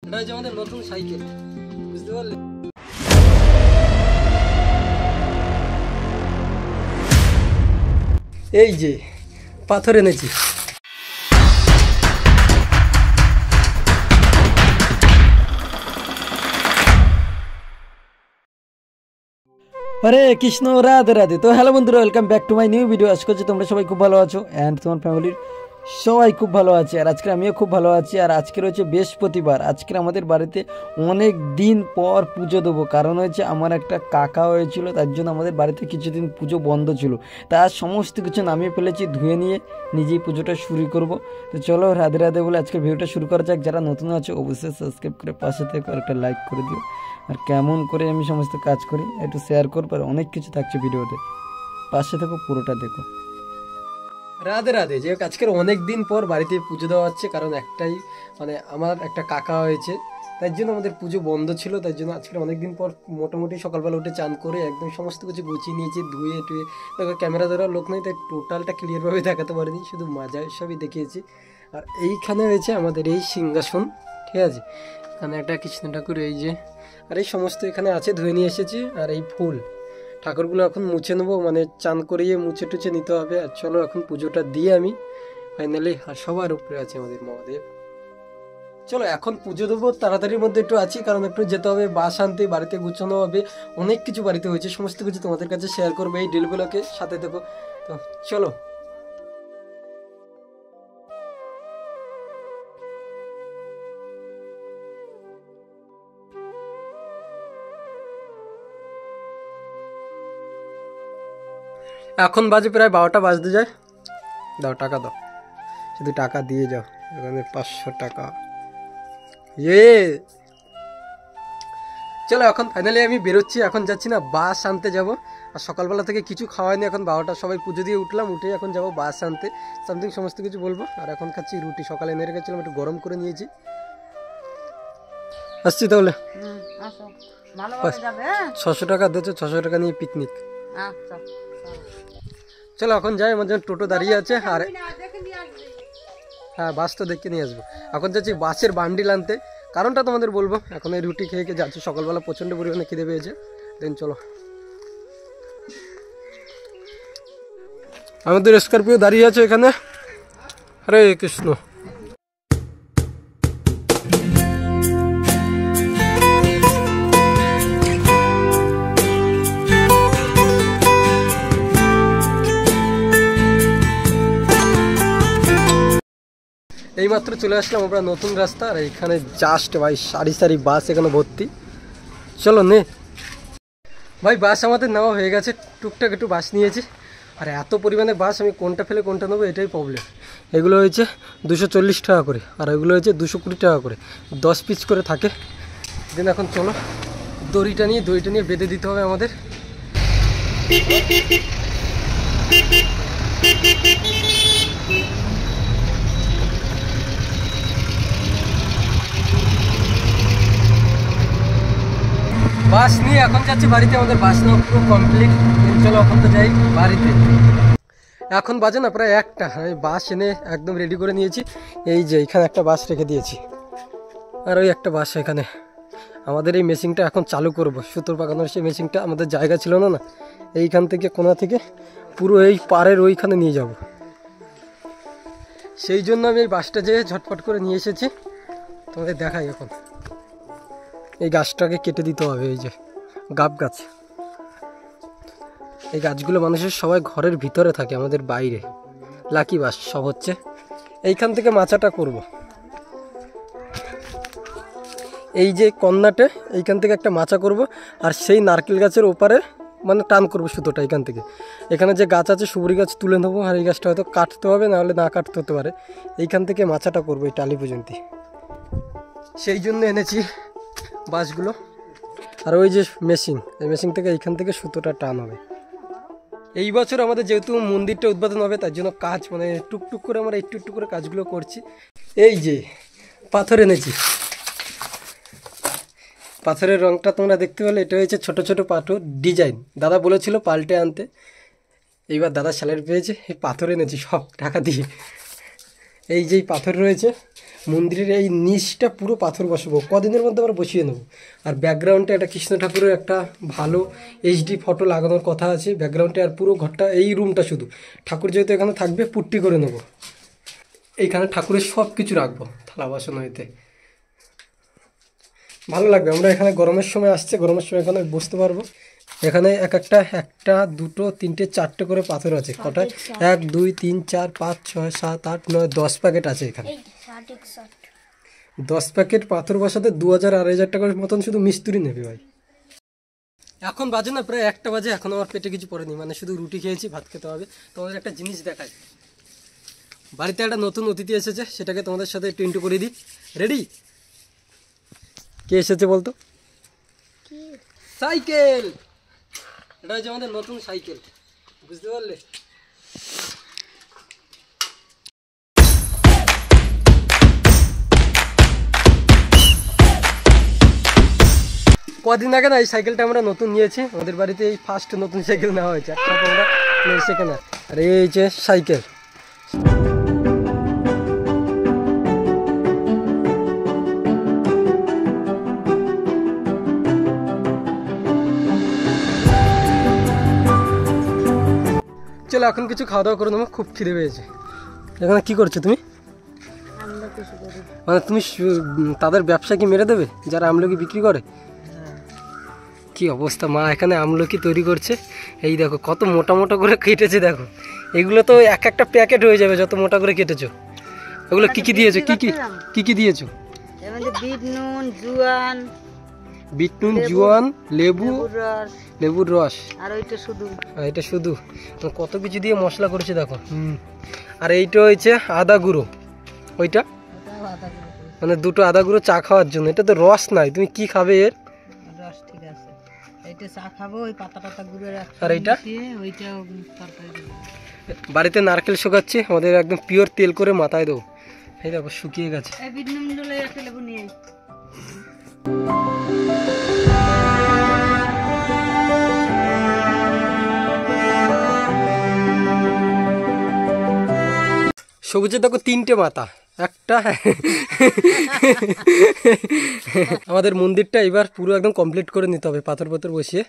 এটা হচ্ছে আমাদের নতুন সাইকেল, বুঝতে পারলে? এই যে পাথর এনেছি। হরে কৃষ্ণ, রাধে রাধে। তো হ্যালো বন্ধুরা, welcome back to my new video. আশা করছি তোমরা সবাই খুব ভালো আছো অ্যান্ড তোমার ফ্যামিলির সবাই খুব ভালো আছে। আর আজকে আমিও খুব ভালো আছি। আর আজকের হচ্ছে বৃহস্পতিবার। আজকে আমাদের বাড়িতে অনেক দিন পর পুজো দেবো, কারণ হচ্ছে আমার একটা কাকা হয়েছিল, তার জন্য আমাদের বাড়িতে কিছুদিন পুজো বন্ধ ছিল। তার সমস্ত কিছু নামিয়ে ফেলেছি, ধুয়ে নিয়ে নিজেই পুজোটা শুরু করব। তো চলো রাধে রাধে বলে আজকের ভিডিওটা শুরু করা যাক। যারা নতুন আছে অবশ্যই সাবস্ক্রাইব করে পাশে থেকে একটা লাইক করে দিও। আর কেমন করে আমি সমস্ত কাজ করি একটু শেয়ার করবো, আর অনেক কিছু থাকছে ভিডিওতে, পাশে থেকো, পুরোটা দেখো। রাধে রাধে। যে আজকের অনেক দিন পর বাড়িতে পুজো দেওয়া হচ্ছে, কারণ একটাই আমার একটা কাকা হয়েছে, তার জন্য আমাদের পুজো বন্ধ ছিল। তার জন্য আজকে অনেক দিন পর মোটামুটি সকালবেলা উঠে চান করে একদম সমস্ত কিছু গুছিয়ে নিয়েছি, ধুয়ে টুয়ে। দেখো ক্যামেরা ধরার লোক নেই, তাই টোটালটা ক্লিয়ারভাবে দেখাতে পারিনি, শুধু মাজা সবই দেখিয়েছি। আর এইখানে রয়েছে আমাদের এই সিংহাসন, ঠিক আছে? এখানে একটা কৃষ্ণ ঠাকুর, এই যে, আর এই সমস্ত এখানে আছে, ধুয়ে নিয়ে এসেছি। আর এই ফুল ঠাকুরগুলো এখন মুছে নেবো, চান করিয়ে মুছে টুছে নিতে হবে। আর চলো এখন পুজোটা দিয়ে আমি ফাইনালি। আর সবার উপরে আছে আমাদের মহাদেব। চলো এখন পুজো দেবো, তাড়াতাড়ির মধ্যে একটু আছি, কারণ একটু যেতে হবে, বাস আনতে, বাড়িতে গুছানো হবে, অনেক কিছু বাড়িতে হয়েছে, সমস্ত কিছু তোমাদের কাছে শেয়ার করবো এই ডিলগুলোকে, সাথে দেখো। তো চলো। এখন বাজে প্রায় 12টা বাজতে যায়। দাও টাকা দাও, শুধু টাকা দিয়ে যাও। এখানে 500 টাকা। চলো এখন ফাইনালি আমি বেরোচ্ছি, এখন যাচ্ছি না বাস আনতে যাব। আর সকালবেলা থেকে কিছু খাওয়াইনি, এখন 12টা সবাই পুজো দিয়ে উঠলাম, উঠে এখন যাব বাস আনতে, সামথিং সমস্ত কিছু বলবো। আর এখন খাচ্ছি রুটি, সকালে এনে রেখেছিলাম, একটু গরম করে নিয়েছি। আসছি তাহলে। 600 টাকা দিয়েছো, 600 টাকা নিয়ে পিকনিক। চলো এখন যাই, আমার জন্য টোটো দাঁড়িয়ে আছে। আর হ্যাঁ, বাস তো দেখে নিয়ে আসবো। এখন যাচ্ছি বাসের বান্ডিল আনতে, কারণটা তোমাদের বলবো। এখন এই রুটি খেয়ে খেয়ে যাচ্ছি, সকালবেলা প্রচণ্ড পরিমাণে খিদে পেয়েছে। দেন চলো। আমাদের স্করপিও দাঁড়িয়ে আছে এখানে। হরে কৃষ্ণ। এইমাত্র চলে আসলাম আমরা নতুন রাস্তা। আর এখানে জাস্ট ভাই সারি সারি বাস এখানে ভর্তি। চলো নে ভাই, বাস আমাদের নেওয়া হয়ে গেছে, টুকটাক একটু বাস নিয়েছি। আর এত পরিমাণে বাস, আমি কোনটা ফেলে কোনটা নেবো এটাই প্রবলেম। এগুলো হয়েছে 240 টাকা করে, আর ওইগুলো হয়েছে 220 টাকা করে, 10 পিস করে থাকে। দেন এখন চলো, দড়িটা নিয়ে বেঁধে দিতে হবে আমাদের। বাস নিয়ে এখন যাচ্ছি বাড়িতে, আমাদের বাস নেওয়া পুরো কমপ্লিট। চলো এখন তো যাই বাড়িতে। এখন বাজে না প্রায় 1টা, আমি বাস এনে একদম রেডি করে নিয়েছি। এই যে এখানে একটা বাস রেখে দিয়েছি, আর ওই একটা বাস এখানে। আমাদের এই মেশিনটা এখন চালু করব, সুতোর পাকানোর সেই মেশিনটা। আমাদের জায়গা ছিল না, এইখান থেকে কোনা থেকে পুরো এই পাড়ের ওইখানে নিয়ে যাব। সেই জন্য আমি এই বাসটা যেয়ে ঝটপট করে নিয়ে এসেছি। তোমাদের দেখাই এখন। এই গাছটাকে কেটে দিতে হবে, এই যে গাব গাছ। এই গাছগুলো মানুষের সবাই ঘরের ভিতরে থাকে, আমাদের বাইরে। লাকি বাস সব হচ্ছে এইখান থেকে মাচাটা করব। এই যে কন্যাটে এইখান থেকে একটা মাচা করব, আর সেই নারকেল গাছের ওপারে টান করবো সুতোটা এখান থেকে। এখানে যে গাছ আছে সুবরি গাছ তুলে নেবো, আর এই গাছটা হয়তো কাটতে হবে, নাহলে না কাটতে হতে পারে। এইখান থেকে মাচাটা করবো এই টালি পর্যন্ত, সেই জন্য এনেছি বাসগুলো। আর ওই যে মেশিন, এই মেশিন থেকে এইখান থেকে সুতোটা টান হবে। এই বছর আমাদের যেহেতু মন্দিরটা উদ্বোধন হবে, তার জন্য কাজ টুকটুক করে আমরা একটু করে কাজগুলো করছি। এই যে পাথর এনেছি, পাথরের রংটা তোমরা দেখতে পেলে, এটা হয়েছে ছোট ছোট পাথর ডিজাইন। দাদা বলেছিল পাল্টে আনতে, এইবার দাদা স্যালারি পেয়েছে, এই পাথর এনেছি সব টাকা দিয়ে। এই যেই পাথর রয়েছে মন্দিরের এই নিচটা পুরো পাথর বসাবো, কদিনের মধ্যে আমরা বসিয়ে নেবো। আর ব্যাকগ্রাউন্ডে একটা কৃষ্ণ ঠাকুরের একটা ভালো এইচডি ফটো লাগানোর কথা আছে ব্যাকগ্রাউন্ডে। আর পুরো ঘরটা, এই রুমটা শুধু ঠাকুর যেহেতু এখানে থাকবে পুট্টি করে নেবো। এইখানে ঠাকুরের সব কিছু রাখবো, থালা বাসন হইতে ভালো লাগবে। আমরা এখানে গরমের সময় আসছে, গরমের সময় এখানে বসতে পারবো। এখানে একটা দুটো তিনটে চারটে করে পাথর আছে। কটায়? 1 2 3 4 5 6 7 8 9 10 প্যাকেট আছে এখানে। 10 প্যাকেট পাথর বসাতে 2000 2500 টাকার মতন শুধু মিস্ত্রি নেবে ভাই। এখন বাজে না প্রায় 1টা বাজে, এখন আমার পেটে কিছু পড়েনি, মানে শুধু রুটি খেয়েছি, ভাত খেতে হবে। তোমাদের একটা জিনিস দেখাই, বাড়িতে একটা নতুন অতিথি এসেছে, সেটাকে তোমাদের সাথে একটু ইন্ট্রো করে দিই। রেডি? কে এসেছে বলতো? সাইকেল। এটা হচ্ছে আমাদের নতুন সাইকেল, বুঝতে পারলে? কদিন আগে না এই সাইকেলটা আমরা নতুন নিয়েছি, আমাদের বাড়িতে এই ফার্স্ট নতুন সাইকেল নেওয়া হয়েছে। একটা তোমরা সেখানে, আর এই যে সাইকেল। চলো এখন কিছু খাওয়া দাওয়া করে নেবো, খুব খিদে পেয়েছে। এখানে কি করছো তুমি? মানে তুমি তাদের ব্যবসা কি মেরে দেবে যারা আমলকি বিক্রি করে? কি অবস্থা, মা এখানে আমলকি তৈরি করছে। এই দেখো কত মোটা মোটা করে কেটেছে, দেখো এগুলো তো একটা প্যাকেট হয়ে যাবে যত মোটা করে কেটেছো। এগুলো কি কি দিয়েছো? কি কি দিয়েছো? বিট নুন, জোয়ান, লেবুর রস, আর এটা শুধু কত কিছু দিয়ে মশলা করেছে দেখো। আর এইটা হয়েছে আদা গুঁড়ো, ওইটা মানে দুটো আদা গুঁড়ো চা খাওয়ার জন্য। এটা তো রস নাই, তুমি কি খাবে এর রস? ঠিক আছে, এটা চা খাবো। ওই পাতা গুঁড়ো। আর এইটা বাড়িতে নারকেল শুকাচ্ছি, আমাদের একদম পিওর তেল করে মাথায় দেবো। এই দেখো শুকিয়ে গেছে। সবুজের দেখো 3টে মাথা, একটা আমাদের মন্দিরটা এবার পুরো একদম কমপ্লিট করে নিতে হবে পাথর পাথর বসিয়ে।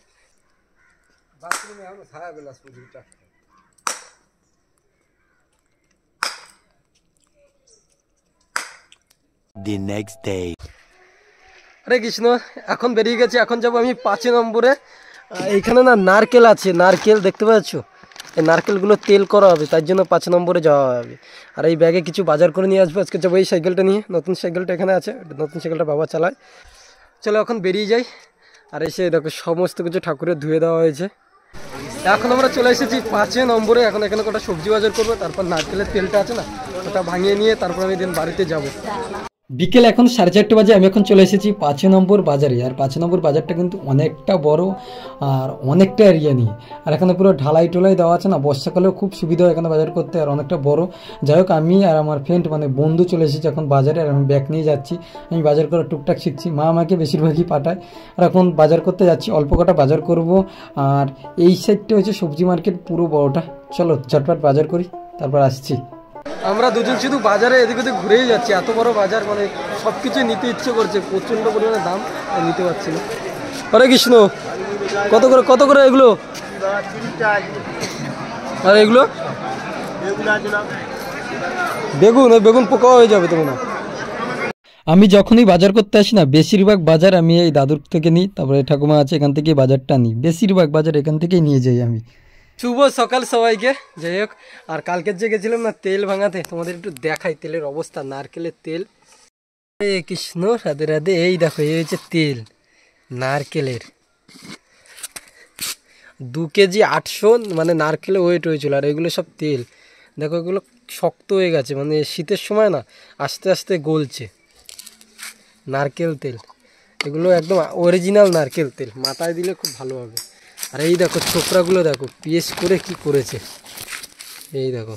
The next day. হরে কৃষ্ণ, এখন বেরিয়ে গেছি, এখন যাবো আমি 5 নম্বরে। এইখানে না নারকেল আছে, নারকেল দেখতে পাচ্ছ, এই নারকেলগুলো তেল করা হবে, তার জন্য 5 নম্বরে যাওয়া হবে। আর এই ব্যাগে কিছু বাজার করে নিয়ে আসবো। আজকে যাবো এই সাইকেলটা নিয়ে, নতুন সাইকেলটা এখানে আছে, নতুন সাইকেলটা বাবা চালায়। চলো এখন বেরিয়ে যাই। আর এসে দেখো সমস্ত কিছু ঠাকুরের ধুয়ে দেওয়া হয়েছে। এখন আমরা চলে এসেছি 5 নম্বরে। এখন এখানে কটা সবজি বাজার করবো, তারপর নারকেলের তেলটা আছে না, ওটা ভাঙিয়ে নিয়ে তারপর আমি দিন বাড়িতে যাবো। বিকেল এখন 4:30 বাজে, আমি এখন চলে এসেছি 5 নম্বর বাজারে। আর 5 নম্বর বাজারটা কিন্তু অনেকটা বড় আর অনেকটা এরিয়া নিয়ে। আর এখানে পুরো ঢালাই টোলাই দেওয়া আছে না, বর্ষাকালেও খুব সুবিধা হয় এখানে বাজার করতে, আর অনেকটা বড়। যাই হোক, আমি আর আমার ফ্রেন্ড মানে বন্ধু চলে এসেছি এখন বাজারে, আর আমি ব্যাগ নিয়ে যাচ্ছি। আমি বাজার করা টুকটাক শিখছি, মা আমাকে বেশিরভাগই পাঠায়। আর এখন বাজার করতে যাচ্ছি, অল্প কটা বাজার করব। আর এই সাইডটা হচ্ছে সবজি মার্কেট পুরো বড়টা। চলো ঝটপট বাজার করি, তারপর আসছি। আমরা দুজন শুধু বাজারে এদিক ওদিক ঘুরেই যাচ্ছি, এত বড় বাজার, মানে সব কিছু নিতে ইচ্ছে করছে, প্রচণ্ড পরিমাণে দাম, নিতে পারছি না। হরে কৃষ্ণ, কত করে এগুলো? আর এগুলো বেগুন পোকা হয়ে যাবে তো মনে হয়। আমি যখনই বাজার করতে আসি না, বেশিরভাগ বাজার আমি এই দাদুর থেকে নিই, তারপরে ঠাকুমা আছে এখান থেকে বাজারটা নিই, বেশিরভাগ বাজার এখান থেকেই নিয়ে যাই আমি। শুভ সকাল সবাইকে। যাই হোক, আর কালকের যে গেছিলাম না তেল ভাঙাতে, তোমাদের একটু দেখাই তেলের অবস্থা। নারকেলের তেল, কৃষ্ণ রাধে রাধে। এই দেখো, এই হচ্ছে তেল নারকেলের, 2 কেজি 800 মানে নারকেলের ওয়েট হয়েছিল। আর এগুলো সব তেল দেখো, এগুলো শক্ত হয়ে গেছে, মানে শীতের সময় না আস্তে আস্তে গলছে। নারকেল তেল এগুলো একদম অরিজিনাল নারকেল তেল, মাথায় দিলে খুব ভালো হবে। আর এই দেখো ছোকরাগুলো দেখো পিএস করে কি করেছে, এই দেখো।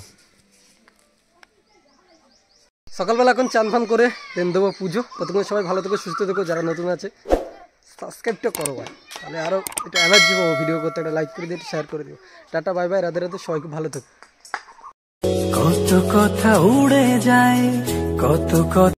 সকালবেলা এখন চান ফান করে দেন দেবো পুজো। ততক্ষণ সবাই ভালো থেকো, সুস্থ থেকো। যারা নতুন আছে সাবস্ক্রাইবটা করো ভাই, তাহলে আরও একটু এনার্জি পাবো ভিডিও করতে। একটা লাইক করে দিও, একটু শেয়ার করে দিও। Tata bye bye, Radhe Radhe, সবাই খুব ভালো থেকো। কত কথা উড়ে যায়, কত কথা